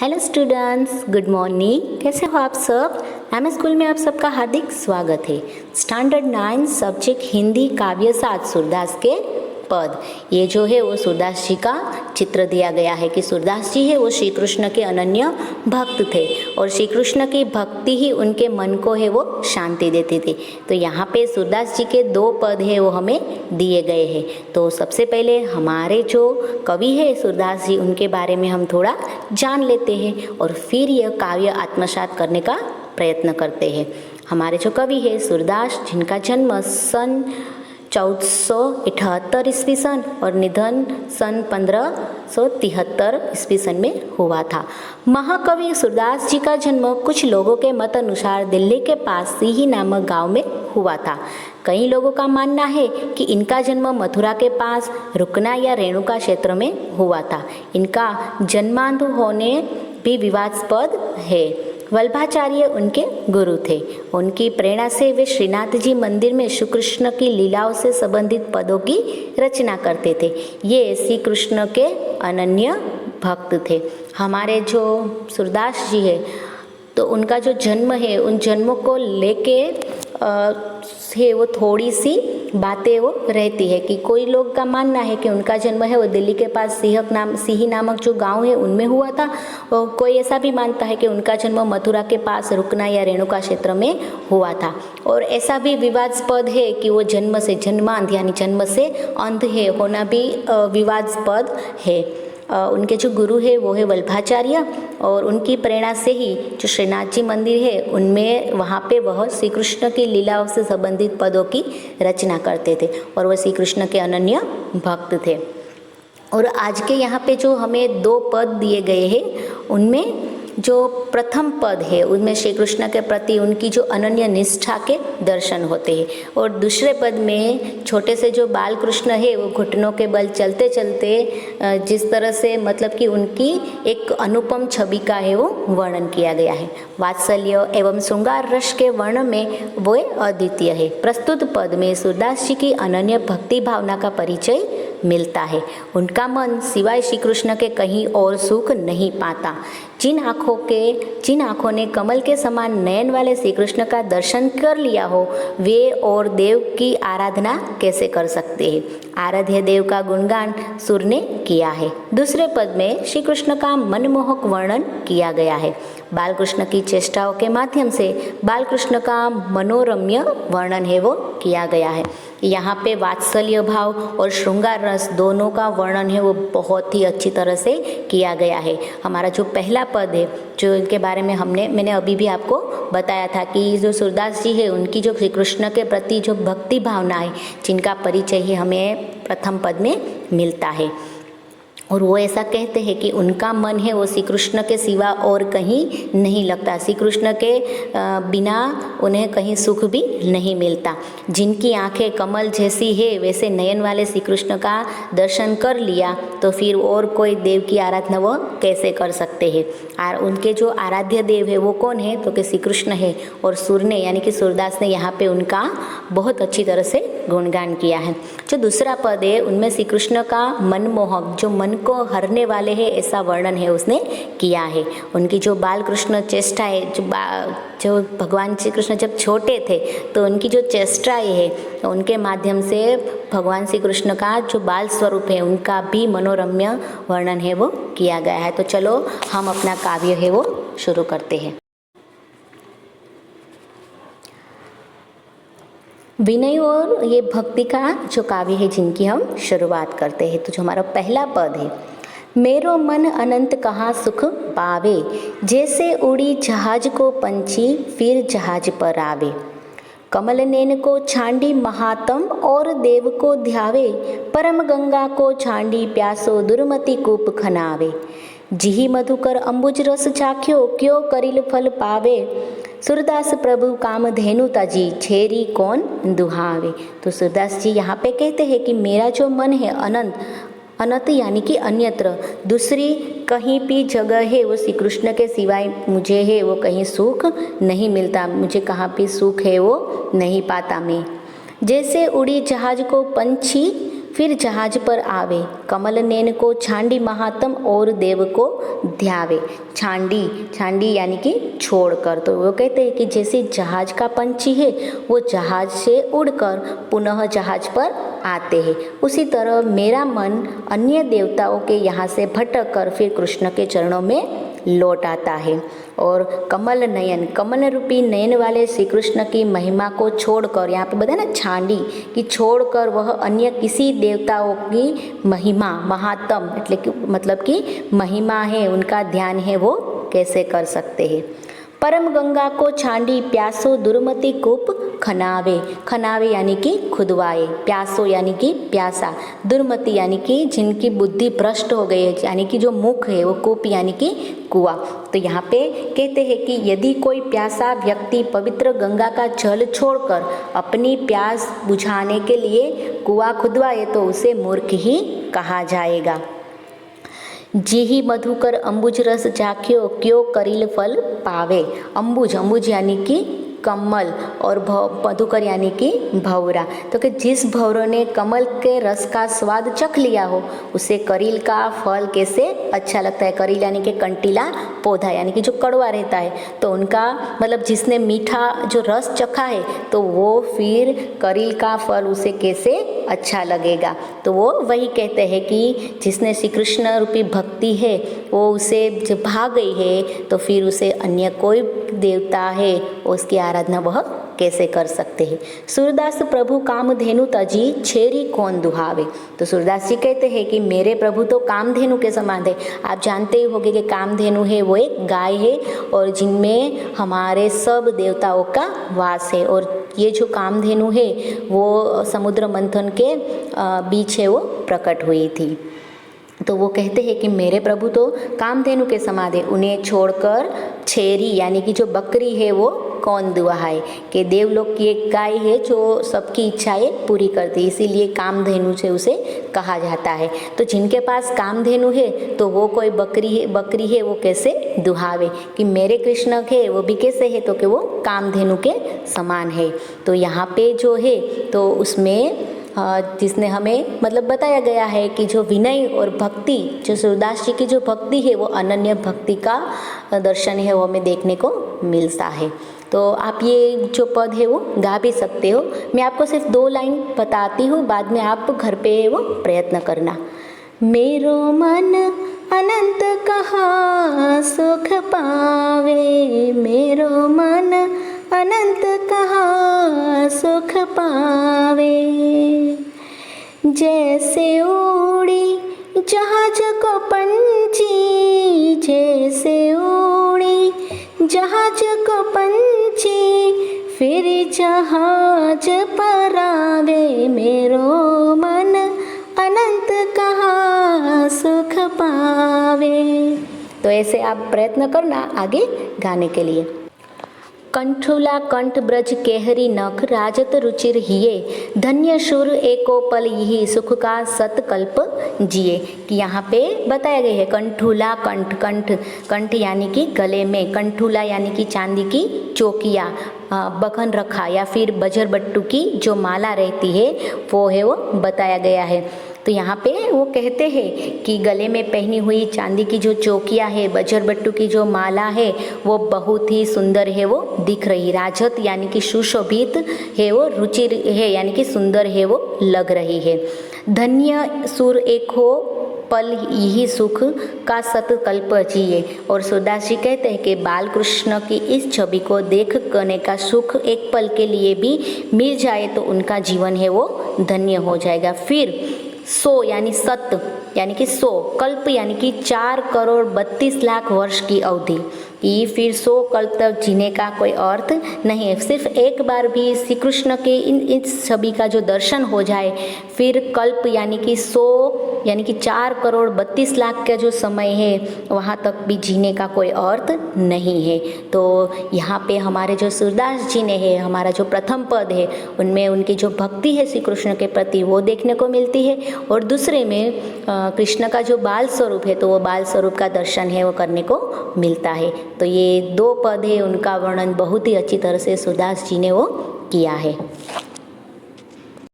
Hello students, good morning. कैसे हो आप सब? एम स्कूल में आप सबका हार्दिक स्वागत है। स्टैंडर्ड 9 सब्जेक्ट हिंदी काव्य साथ सूरदास के पद। ये जो है वो सूरदास जी का चित्र दिया गया है कि सूरदास जी है वो श्री कृष्ण के अनन्य भक्त थे और श्री कृष्ण की भक्ति ही उनके मन को है वो शांति देती थी। तो यहाँ पे सूरदास जी के 2 पद है वो हमें दिए गए हैं। तो सबसे पहले हमारे जो कवि है सूरदास जी, उनके बारे में हम थोड़ा जान लेते हैं और फिर यह काव्य आत्मसात करने का प्रयत्न करते हैं। हमारे जो कवि है सूरदास, जिनका जन्म सन 1478 ईस्वी सन और निधन सन 1573 ईस्वी सन में हुआ था। महाकवि सूरदास जी का जन्म कुछ लोगों के मत अनुसार दिल्ली के पास सीही नामक गांव में हुआ था। कई लोगों का मानना है कि इनका जन्म मथुरा के पास रुकना या रेणुका क्षेत्र में हुआ था। इनका जन्मांध होने भी विवादास्पद है। वल्लभाचार्य उनके गुरु थे। उनकी प्रेरणा से वे श्रीनाथ जी मंदिर में श्री कृष्ण की लीलाओं से संबंधित पदों की रचना करते थे। ये श्री कृष्ण के अनन्य भक्त थे। हमारे जो सूरदास जी है तो उनका जो जन्म है, उन जन्मों को लेके है वो थोड़ी सी बातें वो रहती है कि कोई लोग का मानना है कि उनका जन्म है वो दिल्ली के पास सीही नामक जो गांव है उनमें हुआ था, और कोई ऐसा भी मानता है कि उनका जन्म मथुरा के पास रुकना या रेणुका क्षेत्र में हुआ था। और ऐसा भी विवादास्पद है कि वो जन्म से जन्मांध यानी जन्म से अंध है होना भी विवादास्पद है। उनके जो गुरु है वो है वल्लभाचार्य और उनकी प्रेरणा से ही जो श्रीनाथ जी मंदिर है उनमें वहाँ पे वह श्री कृष्ण की लीलाओं से संबंधित पदों की रचना करते थे और वह श्री कृष्ण के अनन्य भक्त थे। और आज के यहाँ पे जो हमें 2 पद दिए गए हैं उनमें जो प्रथम पद है उनमें श्री कृष्ण के प्रति उनकी जो अनन्य निष्ठा के दर्शन होते हैं और दूसरे पद में छोटे से जो बाल कृष्ण है वो घुटनों के बल चलते चलते जिस तरह से मतलब कि उनकी एक अनुपम छवि का है वो वर्णन किया गया है। वात्सल्य एवं श्रृंगार रस के वर्ण में वो अद्वितीय है। प्रस्तुत पद में सूरदास जी की अनन्य भक्ति भावना का परिचय मिलता है। उनका मन सिवाय श्री कृष्ण के कहीं और सुख नहीं पाता। जिन आँखों ने कमल के समान नयन वाले श्री कृष्ण का दर्शन कर लिया हो वे और देव की आराधना कैसे कर सकते हैं। आराध्य देव का गुणगान सुर ने किया है। दूसरे पद में श्री कृष्ण का मनमोहक वर्णन किया गया है। बालकृष्ण की चेष्टाओं के माध्यम से बालकृष्ण का मनोरम्य वर्णन है वो किया गया है। यहाँ पे वात्सल्य भाव और श्रृंगार रस दोनों का वर्णन है वो बहुत ही अच्छी तरह से किया गया है। हमारा जो पहला पद है जो इनके बारे में मैंने अभी भी आपको बताया था कि जो सूरदास जी है उनकी जो श्री कृष्ण के प्रति जो भक्ति भावना है जिनका परिचय ही हमें प्रथम पद में मिलता है। और वो ऐसा कहते हैं कि उनका मन है वो श्री कृष्ण के सिवा और कहीं नहीं लगता। श्री कृष्ण के बिना उन्हें कहीं सुख भी नहीं मिलता। जिनकी आंखें कमल जैसी है वैसे नयन वाले श्री कृष्ण का दर्शन कर लिया तो फिर और कोई देव की आराधना वो कैसे कर सकते हैं। और उनके जो आराध्य देव है वो कौन है तो कि श्री कृष्ण है। और सुर ने यानी कि सूरदास ने यहाँ पे उनका बहुत अच्छी तरह से गुणगान किया है। जो दूसरा पद है उनमें श्री कृष्ण का मनमोहक जो मन को हरने वाले हैं ऐसा वर्णन है उसने किया है। उनकी जो बाल कृष्ण चेष्टा है जो भगवान श्री कृष्ण जब छोटे थे तो उनकी जो चेष्टाएं है उनके माध्यम से भगवान श्री कृष्ण का जो बाल स्वरूप है उनका भी मनोरम्य वर्णन है वो किया गया है। तो चलो हम अपना काव्य है वो शुरू करते हैं। विनय और ये भक्ति का जो काव्य है जिनकी हम शुरुआत करते हैं। तो जो हमारा पहला पद है, मेरो मन अनंत कहाँ सुख पावे, जैसे उड़ी जहाज को पंछी फिर जहाज पर आवे। कमल नैन को छांडी महात्म और देव को ध्यावे, परम गंगा को छांडी प्यासो दुर्मति कूप खनावे। जिहि मधुकर अंबुज रस चाख्यो क्यों करिल फल पावे, सूरदास प्रभु काम धेनु तजी छेरी कौन दुहावे। तो सूरदास जी यहाँ पे कहते हैं कि मेरा जो मन है अनंत यानी कि अन्यत्र दूसरी कहीं भी जगह है वो श्री कृष्ण के सिवाय मुझे है वो कहीं सुख नहीं मिलता। मुझे कहाँ भी सुख है वो नहीं पाता मैं। जैसे उड़ी जहाज को पंछी फिर जहाज पर आवे, कमल नयन को छांडी महात्म और देव को ध्यावे। छांडी, छांडी यानी कि छोड़कर। तो वो कहते हैं कि जैसे जहाज का पंछी है वो जहाज से उड़कर पुनः जहाज पर आते हैं, उसी तरह मेरा मन अन्य देवताओं के यहाँ से भटक कर फिर कृष्ण के चरणों में लौट आता है। और कमल नयन, कमल रूपी नयन वाले श्री कृष्ण की महिमा को छोड़कर, यहाँ पे बताया ना छांडी कि छोड़कर वह अन्य किसी देवताओं की महिमा, महात्म मतलब कि महिमा है, उनका ध्यान है, वो कैसे कर सकते हैं। परम गंगा को छांडी प्यासो दुर्मति कूप खनावे। खनावे यानी कि खुदवाए, प्यासो यानी कि प्यासा, दुर्मति यानी कि जिनकी बुद्धि भ्रष्ट हो गई है, यानी कि जो मुख है वो कूप यानी कि कुआं। तो यहाँ पे कहते हैं कि यदि कोई प्यासा व्यक्ति पवित्र गंगा का जल छोड़कर अपनी प्यास बुझाने के लिए कुआं खुदवाए तो उसे मूर्ख ही कहा जाएगा। जेहि मधुकर अंबुज रस चाख्यो, क्यों करील फल पावे। अंबुज, अंबुज यानी कि कमल और मधुकर यानी कि भंवरा। तो कि जिस भंवरों ने कमल के रस का स्वाद चख लिया हो उसे करील का फल कैसे अच्छा लगता है। करील यानी कि कंटीला पौधा यानी कि जो कड़वा रहता है, तो उनका मतलब जिसने मीठा जो रस चखा है तो वो फिर करील का फल उसे कैसे अच्छा लगेगा। तो वो वही कहते हैं कि जिसने श्री कृष्ण रूपी भक्ति है वो उसे जब भा गई है तो फिर उसे अन्य कोई देवता है उसकी आराधना वह कैसे कर सकते हैं। सूरदास प्रभु कामधेनु तजी छेरी कौन दुहावे। तो सूरदास जी कहते हैं कि मेरे प्रभु तो कामधेनु के समान है। आप जानते ही होंगे कि कामधेनु है वो एक गाय है और जिनमें हमारे सब देवताओं का वास है। और ये जो कामधेनु है वो समुद्र मंथन के बीच है वो प्रकट हुई थी। तो वो कहते हैं कि मेरे प्रभु तो कामधेनु के समान है, उन्हें छोड़कर छेरी यानी कि जो बकरी है वो कौन दुहाए। कि देवलोक की एक गाय है जो सबकी इच्छाएं पूरी करती है, इसीलिए कामधेनु से उसे कहा जाता है। तो जिनके पास कामधेनु है तो वो कोई बकरी है वो कैसे दुहावे। कि मेरे कृष्ण है वो भी कैसे है, तो कि वो कामधेनु के समान है। तो यहाँ पे जो है तो उसमें जिसने हमें मतलब बताया गया है कि जो विनय और भक्ति, जो सूरदास जी की जो भक्ति है वो अनन्य भक्ति का दर्शन है वो हमें देखने को मिलता है। तो आप ये जो पद है वो गा भी सकते हो। मैं आपको सिर्फ 2 लाइन बताती हूँ, बाद में आप घर पे वो प्रयत्न करना। मेरो मन अनंत कहाँ सुख पावे, मेरो मन अनंत कहाँ सुख पावे। जैसे उड़ी जहाज को पंछी, जैसे उड़ी जहाज को पंछी, फिर जहाज पर आवे। मेरो मन अनंत कहाँ सुख पावे। तो ऐसे आप प्रयत्न करना आगे गाने के लिए। कंठुला कंठ ब्रज केहरी नख, राजत रुचिर हिये, धन्य शुर एको पल यही, सुख का सतकल्प जिए। कि यहाँ पे बताया गया है कंठुला कंठ, कंठ यानी कि गले में, कंठुला यानी कि चांदी की चौकिया, बखन रखा या फिर बजर बट्टू की जो माला रहती है वो है वो बताया गया है। तो यहाँ पे वो कहते हैं कि गले में पहनी हुई चांदी की जो चौकिया है, बजर बट्टू की जो माला है वो बहुत ही सुंदर है वो दिख रही। राजत यानी कि सुशोभित है वो, रुचिर है यानी कि सुंदर है वो लग रही है। धन्य सुर एक हो पल यही सुख का सतकल्प जिए। और सूरदास जी कहते हैं कि बाल कृष्ण की इस छवि को देख करने का सुख एक पल के लिए भी मिल जाए तो उनका जीवन है वो धन्य हो जाएगा। फिर 100 यानी सत यानी कि 100, कल्प यानी कि 4 करोड़ 32 लाख वर्ष की अवधि। कि फिर 100 कल्प तक जीने का कोई अर्थ नहीं है। सिर्फ एक बार भी श्री कृष्ण के इस छवि का जो दर्शन हो जाए फिर कल्प यानी कि 100 यानी कि 4 करोड़ 32 लाख का जो समय है वहाँ तक भी जीने का कोई अर्थ नहीं है। तो यहाँ पे हमारे जो सूरदास जी ने है, हमारा जो प्रथम पद है उनमें उनकी जो भक्ति है श्री कृष्ण के प्रति वो देखने को मिलती है। और दूसरे में कृष्ण का जो बाल स्वरूप है तो वो बाल स्वरूप का दर्शन है वो करने को मिलता है। तो ये 2 पद है उनका वर्णन बहुत ही अच्छी तरह से सूरदास जी ने वो किया है।